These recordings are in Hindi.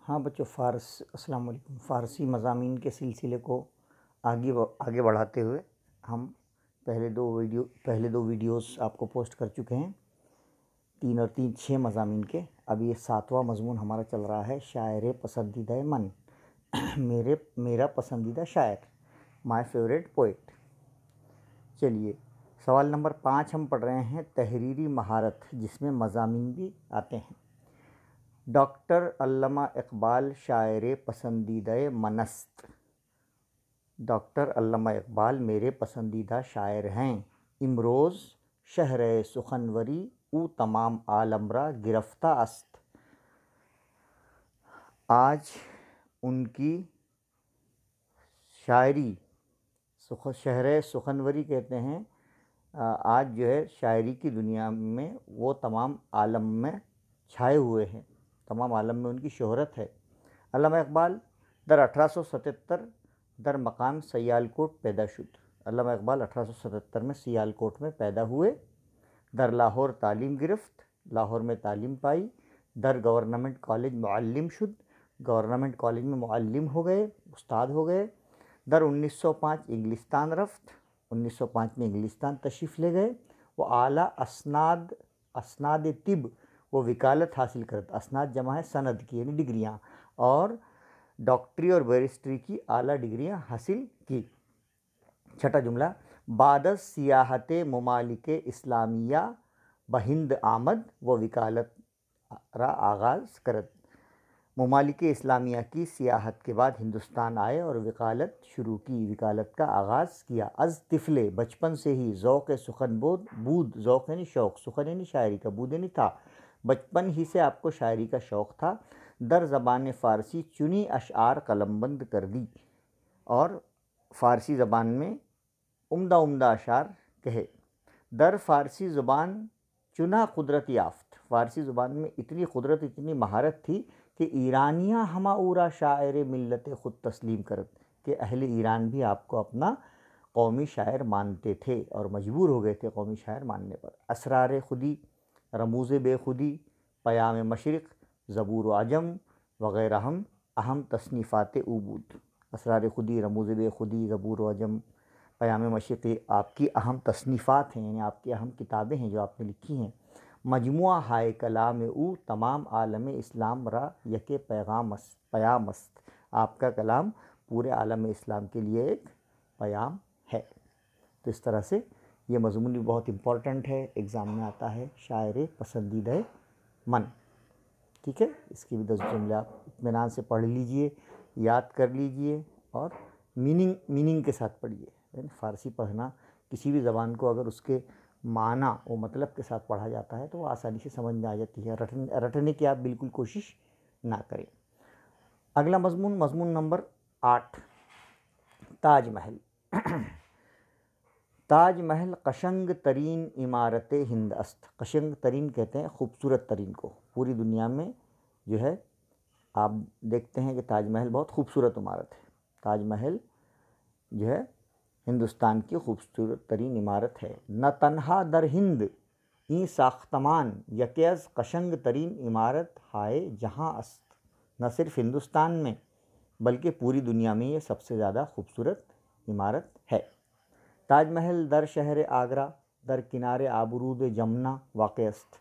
हाँ बच्चों, अस्सलाम वालेकुम। फ़ारसी मज़ामीन के सिलसिले को आगे बढ़ाते हुए हम पहले दो वीडियोस आपको पोस्ट कर चुके हैं, 3 और 3 6 मज़ामीन के। अब ये 7वां मज़मून हमारा चल रहा है, शायर पसंदीदा मन। मेरा पसंदीदा शायर, माय फेवरेट पोइट। चलिए, सवाल नंबर 5 हम पढ़ रहे हैं, तहरीरी महारत, जिसमें मज़ामीन भी आते हैं। डॉक्टर अल्लामा इकबाल शायर पसंदीदा मनस्त। डॉक्टर अल्लामा इकबाल मेरे पसंदीदा शायर हैं। इमरोज़ शहर सुखनवरी ऊ तमाम आलमरा गिरफ्ता अस्त। आज उनकी शायरी, शहर सुखनवरी कहते हैं, आज जो है शायरी की दुनिया में वो तमाम आलम में छाए हुए हैं, तमाम आलम में उनकी शोहरत है। अल्लामा इकबाल दर 1877 दर मकाम सियालकोट पैदा शुद। अल्लामा इकबाल 1877 में सियालकोट में पैदा हुए। दर लाहौर तालीम गिरफ्त, लाहौर में तालीम पाई। दर गवर्नमेंट कॉलेज मुअल्लिम शुद, गवर्नमेंट कॉलेज में मुअल्लिम हो गए, उस्ताद हो गए। दर 1905 इंग्लिस्तान रफ्त, 1905 में इंग्लिस्तान तशरीफ़ ले गए। वो आला असनाद तिब, वो वकालत हासिल करता। असनाद जमा है सनद की, यानी डिग्रियाँ, और डॉक्टरी और बैरिस्ट्री की आला डिग्रियाँ हासिल की। छठा जुमला, बाद सियाहत ममालिक इस्लामिया बहिंद आमद, व वकालत रा आगाज़ करत। ममालिक इस्लामिया की सियाहत के बाद हिंदुस्तान आए और वकालत शुरू की, वकालत का आगाज़ किया। अज़ तिफले, बचपन से ही, ज़ौक़ सुखन बूद, ज़ौक़ यानी शौक़, सुखन यानी शायरी का, बूद यानी था, बचपन ही से आपको शायरी का शौक़ था। दर ज़बान फ़ारसी चुनी अशआर कलमबंद कर दी, और फ़ारसी ज़बान में उम्दा अशार कहे। दर फ़ारसी ज़ुबान चुना कुदरत याफ्त, फ़ारसी ज़ुबान में इतनी कुदरत, इतनी महारत थी कि ईरानियाँ हमाऊरा शायर मिल्लत ख़ुद तस्लीम करत, कि अहले ईरान भी आपको अपना कौमी शायर मानते थे और मजबूर हो गए थे कौमी शायर मानने पर। असरार खुदी, रमूज़ बेखुदी, पयाम मशरिक़, ज़बूर व अजम वग़ैरह हम अहम तसनीफ़ात उबूद। असरार खुदी, रमूज़ बेखुदी, ज़बूर व अजम, पयाम मशरिक़ आपकी अहम तसनीफ़ात हैं, यानी आपकी अहम किताबें हैं जो आपने लिखी हैं। मजमुआ हाय कलाम ऊ तमाम आलम इस्लाम रा यके पयामस्त, आपका कलाम पूरे आलम इस्लाम के लिए एक पयाम है। तो इस तरह से ये मज़मून भी बहुत इम्पॉर्टेंट है, एग्ज़ाम में आता है, शायर पसंदीदा मन। ठीक है, इसकी भी 10 जुमले आप इत्मीनान से पढ़ लीजिए, याद कर लीजिए, और मीनिंग के साथ पढ़िए। फ़ारसी पढ़ना, किसी भी ज़बान को अगर उसके माना वो मतलब के साथ पढ़ा जाता है तो वो आसानी से समझ में आ जाती है। रटने की आप बिल्कुल कोशिश ना करें। अगला मज़मून नंबर 8, ताजमहल। ताजमहल कशंग तरीन इमारत हिंद अस्त। कशंग तरीन कहते हैं खूबसूरत तरीन को। पूरी दुनिया में जो है आप देखते हैं कि ताजमहल बहुत खूबसूरत इमारत है। ताजमहल जो है हिंदुस्तान की खूबसूरत तरीन इमारत है। न तन्हा दर हिंद ई साख्तमान यकेज़ कशंग तरीन इमारत हाय जहाँ अस्त। न सिर्फ हिंदुस्तान में बल्कि पूरी दुनिया में ये सबसे ज़्यादा खूबसूरत इमारत है। ताजमहल दर शहर आगरा दर किनारे आबरूद जमुना वाक़ अस्त।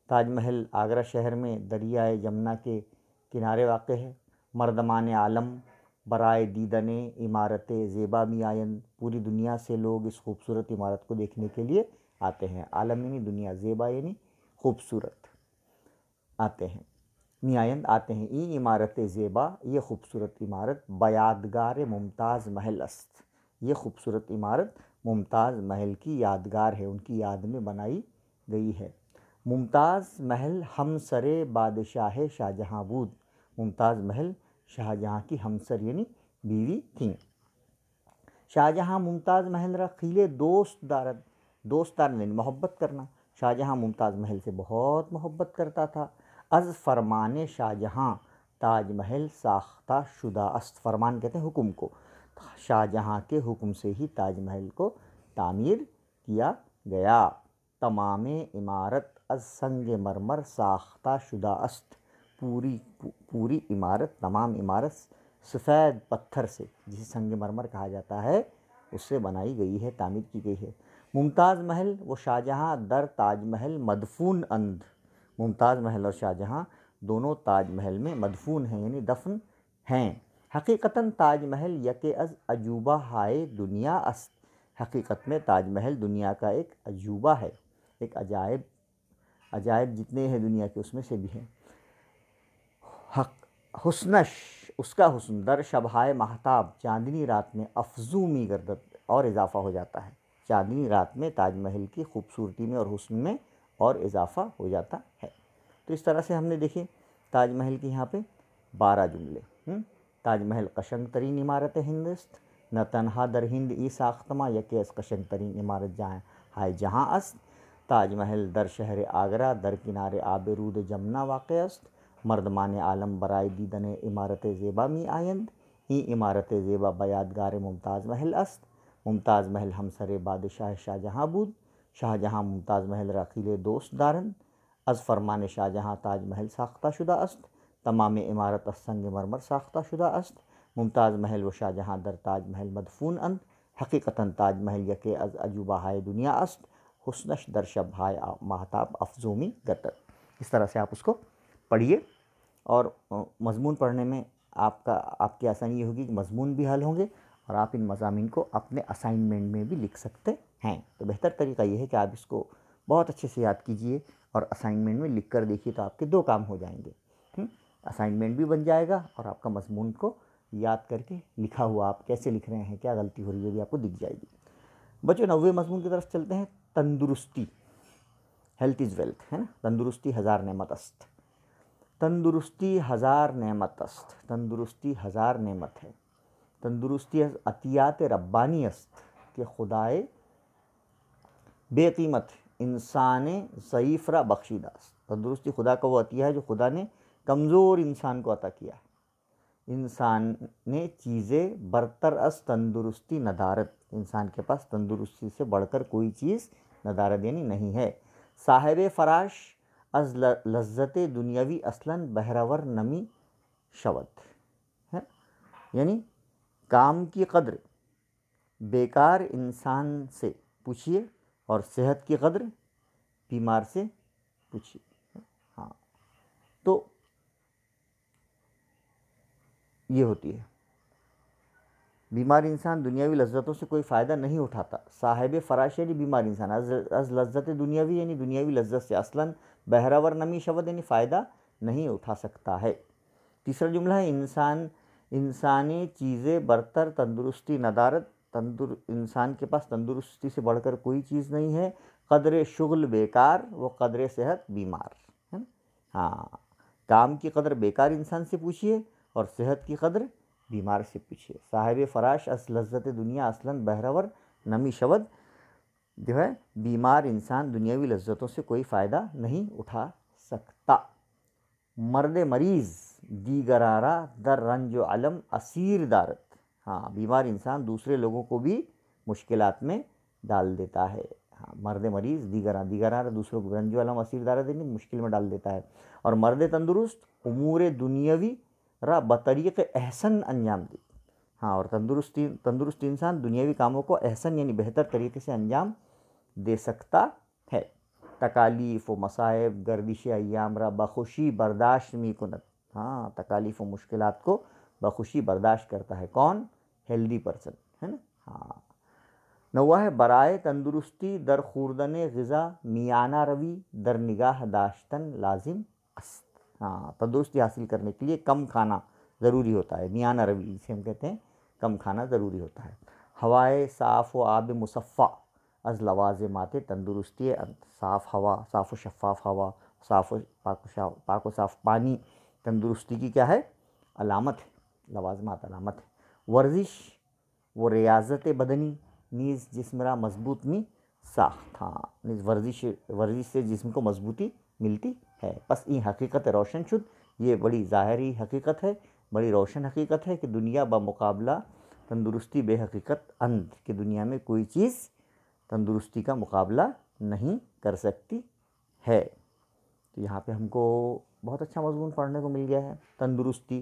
ताजमहल आगरा शहर में दरियाए जमुना के किनारे वाक़ है। मर्दमान आलम बराए दीदने इमारत ज़ेबा मी आयन, पूरी दुनिया से लोग इस खूबसूरत इमारत को देखने के लिए आते हैं। आलम यानी दुनिया, ज़ेबा यानी खूबसूरत, आते हैं, मी आयन आते हैं। ई इमारत ज़ेबा, ये खूबसूरत इमारत, बयादगार मुमताज़ महल अस्त, ये खूबसूरत इमारत मुमताज़ महल की यादगार है, उनकी याद में बनाई गई है। मुमताज़ महल हमसरे बादशाह शाहजहाँ बूद, मुमताज़ महल शाहजहाँ की हमसर यानी बीवी थीं। शाहजहाँ मुमताज़ महल रा खिले दोस्तार यानी मोहब्बत करना। शाहजहाँ मुमताज़ महल से बहुत मोहब्बत करता था। अज़ फरमान शाहजहाँ ताजमहल साख्ता शुदा अस्त, फरमान कहते हैं हुक्म को, शाहजहाँ के हुक्म से ही ताजमहल को तामीर किया गया। तमाम इमारत अज़ संग मरमर साख्ता शुदा अस्त, पूरी पूरी इमारत, तमाम इमारत सफ़ेद पत्थर से, जिसे संगमरमर कहा जाता है, उससे बनाई गई है, तामीर की गई है। मुमताज़ महल व शाहजहाँ दर ताजमहल मदफून अंद। मुमताज़ महल और शाहजहाँ दोनों ताजमहल में मदफून हैं, यानी दफन हैं। हकीकतन ताजमहल यके अज अजूबा हाय दुनिया अस्त। हकीकत में ताजमहल दुनिया का एक अजूबा है, एक अजायब। अजायब जितने हैं दुनिया के, उसमें से भी है। हक हुस्नश, उसका हुस्न, दर शबहाय महताब, चांदनी रात में अफजूमी गर्दत, और इजाफ़ा हो जाता है। चांदनी रात में ताजमहल की खूबसूरती में और हुस्न में और इजाफ़ा हो जाता है। तो इस तरह से हमने देखे ताजमहल के यहाँ पे 12 जुमले। ताजमहल कशंग तरीन इमारत हिंदस्त, न तनहा दर हिंद ई साख्तमा यके अस कशंग तरीन इमारत जहाँ हाय जहाँ अस्त। ताजमहल दर शहर आगरा दर किनारे आब रूद जमुना वाक़ अस्त। मर्दमान आलम बराए दीदन इमारत ज़ेबा मी आयंद, ई इमारत ज़ेबा बयादगार मुमताज़ महल अस्त। मुमताज़ महल हमसर बादशाह शाहजहाँ बूद, शाहजहाँ मुमताज़ महल रखीले दोस्त दारन। अज़ फरमान शाहजहाँ ताजमहल साख्ता शुदा अस्त, तमाम इमारत संगमरमर साख्ता शुदा अस्त। मुमताज़ महल व शाहजहाँ दर ताजमहल मदफून अंद, हकीकतन ताजमहल यके अज़ अजूबा हाय दुनिया अस्त। हुस्नश दर शब हाय महताब अफजूमी गतर। इस तरह से आप उसको पढ़िए, और मज़मून पढ़ने में आपकी आसानी ये होगी कि मज़मून भी हल होंगे, और आप इन मज़ामीन को अपने असाइनमेंट में भी लिख सकते हैं। तो बेहतर तरीका ये है कि आप इसको बहुत अच्छे से याद कीजिए और असाइनमेंट में लिख कर देखिए, तो आपके 2 काम हो जाएंगे। असाइनमेंट भी बन जाएगा और आपका मज़मून को याद करके लिखा हुआ आप कैसे लिख रहे हैं, क्या गलती हो रही है, भी आपको दिख जाएगी। बच्चों 9वें मज़मून की तरफ चलते हैं। तंदुरुस्ती, हेल्थ इज़ वेल्थ, है ना। तंदुरुस्ती हज़ार नेमत अस्त। तंदुरुस्ती हज़ार नेमत अस्त, तंदुरुस्ती हज़ार नेमत है। तंदुरुस्ती अतियात रब्बानी अस्त, कि खुदाए बेकीमत इंसान ज़ईफ़रा बख्शीदा अस्त। तंदुरुस्ती खुदा का वो अतिया है जो खुदा ने कमज़ोर इंसान को अता किया है। इंसान ने चीज़ें बरतर अस तंदुरुस्ती नदारत, इंसान के पास तंदुरुस्ती से बढ़कर कोई चीज़ नदारत यानी नहीं है। साहिब फराश अज लज्जत दुनियावी असलन बहरावर नमी शवद है, यानी काम की कद्र बेकार इंसान से पूछिए और सेहत की कद्र बीमार से पूछिए। हाँ, तो ये होती है। बीमार इंसान दुनियावी लज्जतों से कोई फ़ायदा नहीं उठाता। साहिब फराश यानी बीमार इंसान, अज लज्जत दुनियावी यानी दुनियावी लज्जत से, असलन बहरावर नमी शवद यानी फ़ायदा नहीं उठा सकता है। तीसरा जुमला है इंसानी चीज़ें बरतर तंदुरुस्ती नदारत, इंसान के पास तंदुरुस्ती से बढ़कर कोई चीज़ नहीं है। कदर शुगल बेकार व कदर सेहत बीमार, है ना। हाँ, काम की कदर बेकार इंसान से पूछिए और सेहत की कदर बीमार से पूछिए। साहिब फराश अस लज्जत दुनिया असलन बहरावर नमी शवद, जो है बीमार इंसान दुनियावी लज्जतों से कोई फ़ायदा नहीं उठा सकता। मर्द मरीज़ दीगरारा दर रंज अलम असीर दारत। हाँ, बीमार इंसान दूसरे लोगों को भी मुश्किलात में डाल देता है। हाँ, मर्द मरीज़ दीगरारा दूसरों को रंज अलम असीर दारत यानी मुश्किल में डाल देता है। और मर्द तंदुरुस्त उमूर दुनियावी रा बतरीक़ एहसन अंजाम दे। हाँ, और तंदुरुस्त इंसान दुनियावी कामों को एहसन यानी बेहतर तरीके से अंजाम दे सकता है। तकालीफ़ व मसाइब गर्दिश अय्याम रा बखुशी बर्दाश्त मी कुनत। हाँ, तकालीफ़ व मुश्किलात को बखुशी बर्दाश्त करता है। कौन? हेल्दी पर्सन, है ना। हाँ, 9वां है बराए तंदुरुस्ती दर खुर्दन ग़िज़ा मियाना रवी दर निगाह दाश्तन लाजिम अस्त। हाँ, तंदुरुस्ती हासिल करने के लिए कम खाना ज़रूरी होता है। मियाना रवी जिसे हम कहते हैं, कम खाना ज़रूरी होता है। हवाए साफ़ व आब मुसफ़ा अज़ लवाज़िमाते तंदुरुस्ती अंत। साफ़ हवा, साफ़ व शफ़ाफ़ हवा, साफ़ पाक व साफ़ पानी तंदुरुस्ती की क्या है? अलामत है, लवाज़िमात अलामत है। वर्जिश व रियाज़त बदनी नीज़ जिस्मरा मजबूत मी साख्त। हाँ, नीज़ वर्जिश से जिस्म को मजबूती मिलती है। बस ये हकीकत रोशन शुद, ये बड़ी ज़ाहिरी हकीकत है, बड़ी रोशन हकीकत है कि दुनिया बमुकाबला तंदुरुस्ती बेहकीकत अंध, कि दुनिया में कोई चीज़ तंदुरुस्ती का मुकाबला नहीं कर सकती है। तो यहाँ पे हमको बहुत अच्छा मजमून पढ़ने को मिल गया है। तंदुरुस्ती,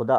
खुदा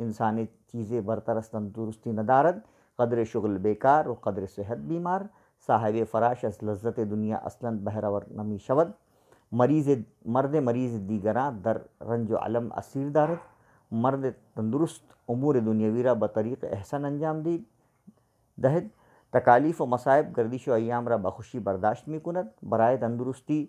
इंसान चीज़ें बरतरस तंदुरुस्ती नदारद, कदर शुगल बेकार व कदर सेहत बीमार, साहिब फराश अस लज्जत दुनिया असलन बहरावर नमी शवद, मर्द मरीज़ दीगरा दर रंज अलम असीर दारद, मर्द तंदुरुस्त उमूर दुनियावीरा बतरीक़ एहसन अंजाम दी दहद, तकालीफ़ व मसाइब गर्दिश व अय्याम रा बखुशी बर्दाश्त में कुनत, बराए तंदुरुस्ती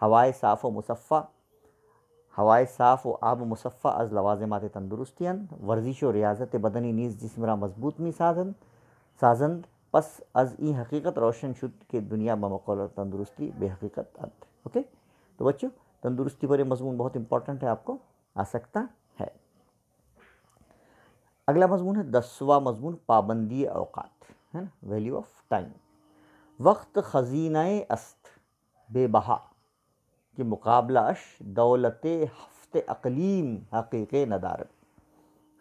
हवाए साफ़ व मुसफ़ा, हवाए साफ़ व आब मुसफ़ा अज़ लवाज़िमात तंदुरुस्तियन, वर्जिश व रियाज़त बदनी नीज़ जिस्म रा मजबूत मी साजंद, पस अज़ ई हकीकत रोशन शुद के दुनिया बमक़ौल तंदुरुस्ती बेहकीकत अंत। ओके, तो बच्चों तंदुरुस्ती पर मजमून बहुत इंपॉर्टेंट है, आपको आ सकता है। अगला मजमून है 10वां मजमून, पाबंदी औकात, है ना, वैल्यू ऑफ टाइम। वक्त खजीनाए अस्त बेबहा कि मुकाबला अश दौलत हफ्ते अकलीम हकीक़ नदारत।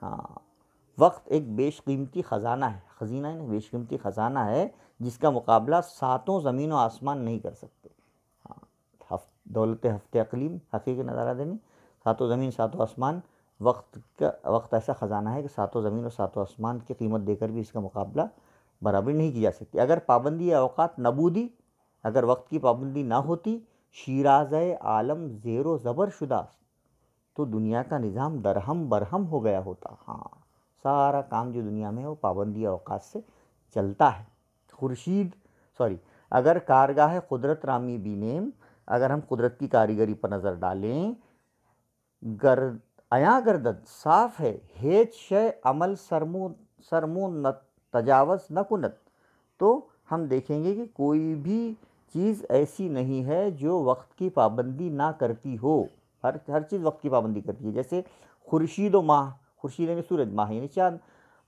हाँ, वक्त एक बेशकीमती ख़जाना है, खजीना है ना, बेशकीमती ख़जाना है जिसका मुकाबला सातों ज़मीन व आसमान नहीं कर सकते। हाँ, दौलत हफ्ते अकलीम हकीक़ नदारत देनी, सातों ज़मीन सातों आसमान, वक्त ऐसा ख़जाना है कि सातों ज़मीन और सातों आसमान की कीमत देकर भी इसका मुकाबला बराबरी नहीं की जा सकती। अगर पाबंदी औकात नबूदी, अगर वक्त की पाबंदी ना होती, शीराज़ आलम ज़ेरो ज़बर शुदा, तो दुनिया का निज़ाम दरहम बरहम हो गया होता। हाँ, सारा काम जो दुनिया में है वो पाबंदी औकात से चलता है। अगर कारगाह कुदरत रामी बीनेम, अगर हम कुदरत की कारीगरी पर नज़र डालें, अया गर्दत साफ है, हेज शय अमल सरमू न तजावज़ न कुनत, तो हम देखेंगे कि कोई भी चीज़ ऐसी नहीं है जो वक्त की पाबंदी ना करती हो। हर चीज़ वक्त की पाबंदी करती है। जैसे खुर्शीद व माह, खुर्शीद यानी सूरज, माह यानी चाँद,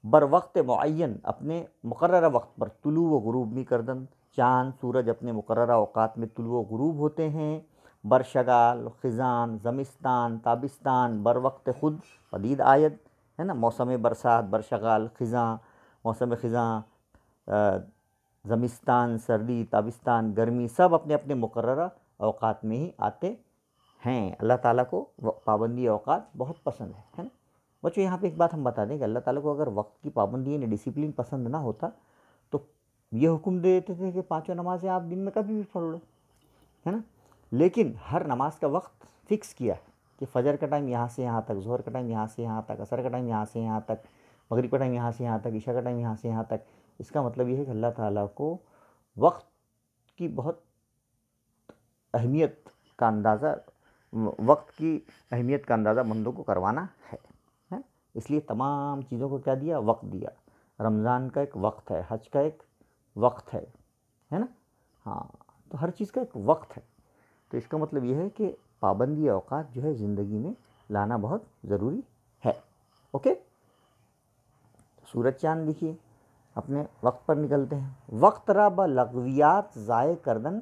बर वक्त मुअय्यन अपने मुकर्ररा वक्त पर तुलू व गुरूब में करदन, चाँद सूरज अपने मुकर्ररा औकात में तुलू व गुरूब होते हैं। बरशगाल, ख़िज़ान, ज़मिस्तान, ताबिस्तान, बर वक्त खुद पदीद आयत, है ना, मौसम बरसात, बरशगाल, ख़िज़ां, मौसम ख़िज़ां, ज़मिस्तान सर्दी, ताबिस्तान गर्मी, सब अपने अपने मुकर्ररा औकात में ही आते हैं। अल्लाह ताला को पाबंदी औकात बहुत पसंद है ना। बच्चों यहाँ पे एक बात हम बता दें कि अल्लाह ताला को अगर वक्त की पाबंदी यानी डिसिप्लिन पसंद ना होता तो ये हुक्म दे देते थे कि 5 नमाज़ें आप दिन में कभी भी पढ़ लो, है ना। लेकिन हर नमाज का वक्त फ़िक्स किया है कि फ़जर का टाइम यहाँ से यहाँ तक, ज़ोहर का टाइम यहाँ से यहाँ तक, असर का टाइम यहाँ से यहाँ तक, मगरिब का टाइम यहाँ से यहाँ तक, इशा का टाइम यहाँ से यहाँ तक। इसका मतलब ये है कि अल्लाह ताला को वक्त की बहुत अहमियत का अंदाज़ा, वक्त की अहमियत का अंदाज़ा बंदों को करवाना है। इसलिए तमाम चीज़ों को क्या दिया, वक्त दिया। रमज़ान का एक वक्त है, हज का एक वक्त है ना। हाँ, तो हर चीज़ का एक वक्त है। तो इसका मतलब यह है कि पाबंदी औकात जो है ज़िंदगी में लाना बहुत ज़रूरी है। ओके, सूरज चाँद देखिए अपने वक्त पर निकलते हैं। वक्त रा ब लगवियात ज़ाय करदन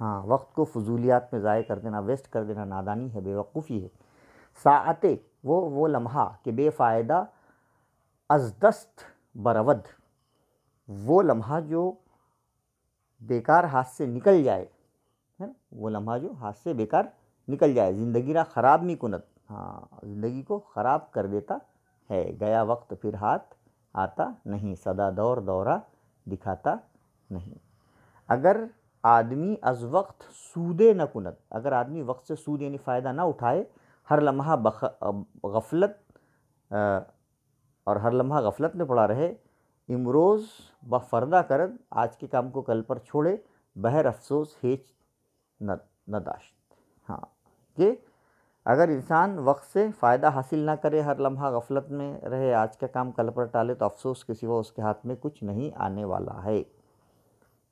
हाँ, वक्त को फजूलियात में ज़ाय कर देना, वेस्ट कर देना नादानी है, बेवकूफ़ी है। साअते वो लम्हा कि बेफ़ायदा अज़दस्त बरवद, वो लम्हा जो बेकार हाथ से निकल जाए, है ना, वो लम्हा जो हाथ से बेकार निकल जाए। ज़िंदगी रा ख़राब मी कुनत, हाँ, ज़िंदगी को ख़राब कर देता है। गया वक्त फिर हाथ आता नहीं, सदा दौर दौरा दिखाता नहीं। अगर आदमी अज़ वक्त सूदे न कुनत, अगर आदमी वक्त से सूद यानी फ़ायदा ना उठाए, हर लम्हा गफलत और हर लम्हा गफलत में पड़ा रहे, इमरोज़ ब फ़र्दा करद, आज के काम को कल पर छोड़े, बहर अफसोस हेच नदाश्त। हाँ, कि अगर इंसान वक्त से फ़ायदा हासिल ना करे, हर लम्हा गफलत में रहे, आज का काम कल पर टाले, तो अफसोस के सिवा उसके हाथ में कुछ नहीं आने वाला है।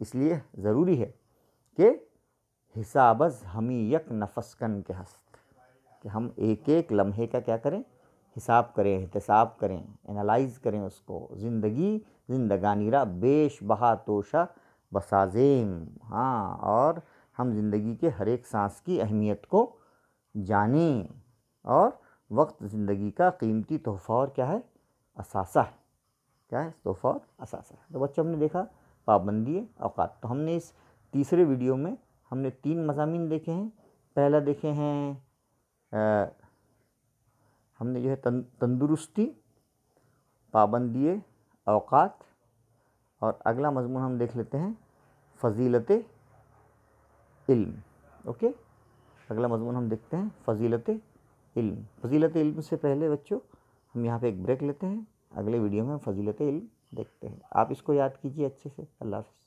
इसलिए ज़रूरी है कि हिसाबज़ हमी यक नफसकन के हस्त, कि हम एक एक लम्हे का क्या करें, हिसाब करें, एहतसाब करें, एनालाइज़ करें उसको। ज़िंदगानी रा बेश बहा तोशा बसाजेम, हाँ, और हम ज़िंदगी के हर एक सांस की अहमियत को जानें। और वक्त ज़िंदगी का कीमती तोहफ़ा और क्या है, असासा है। क्या है, तोहफ़ा और असासा है। तो बच्चों, हमने देखा पाबंदी औकात। तो हमने इस तीसरे वीडियो में हमने 3 मज़ामीन देखे हैं। पहला देखे हैं हमने जो है तंदुरुस्ती, पाबंदी औकात, और अगला मज़मून हम देख लेते हैं फ़ज़ीलत इल्म। ओके, अगला मज़मून हम देखते हैं फ़ज़ीलत इल्म। फ़ज़ीलत इल्म से पहले बच्चों हम यहाँ पे एक ब्रेक लेते हैं। अगले वीडियो में हम फ़ज़ीलत इल्म देखते हैं। आप इसको याद कीजिए अच्छे से। अल्लाह हाफ़िज़।